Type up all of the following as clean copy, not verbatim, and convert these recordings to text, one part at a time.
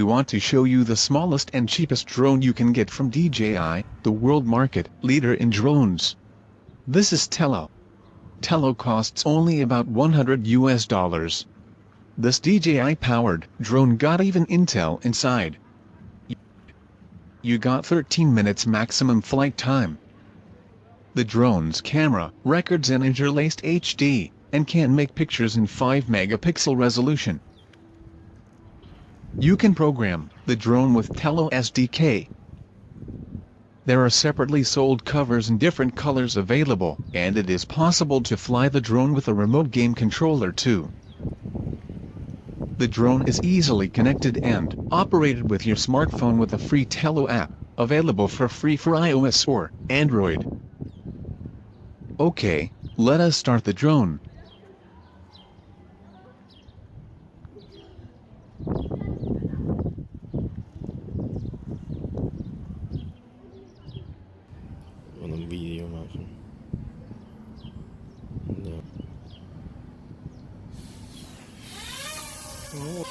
we want to show you the smallest and cheapest drone you can get from DJI, the world market leader in drones. This is Tello. Tello costs only about $100. This DJI-powered drone got even Intel inside. You got 13 minutes maximum flight time. The drone's camera records an interlaced HD, and can make pictures in 5-megapixel resolution. You can program the drone with Tello SDK. There are separately sold covers in different colors available, and it is possible to fly the drone with a remote game controller too. The drone is easily connected and operated with your smartphone with a free Tello app, available for free for iOS or Android. Okay, let us start the drone. Walang video makin. No. Oh.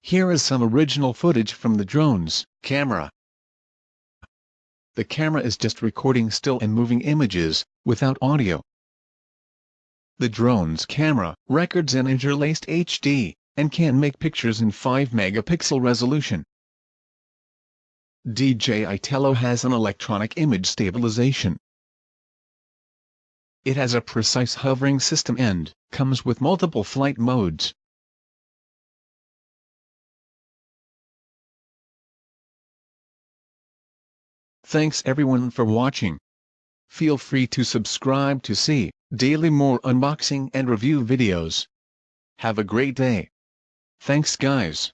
Here is some original footage from the drone's camera. The camera is just recording still and moving images, without audio. The drone's camera records an interlaced HD, and can make pictures in 5-megapixel resolution. DJI Tello has an electronic image stabilization. It has a precise hovering system and comes with multiple flight modes. Thanks everyone for watching. Feel free to subscribe to see daily more unboxing and review videos. Have a great day. Thanks guys.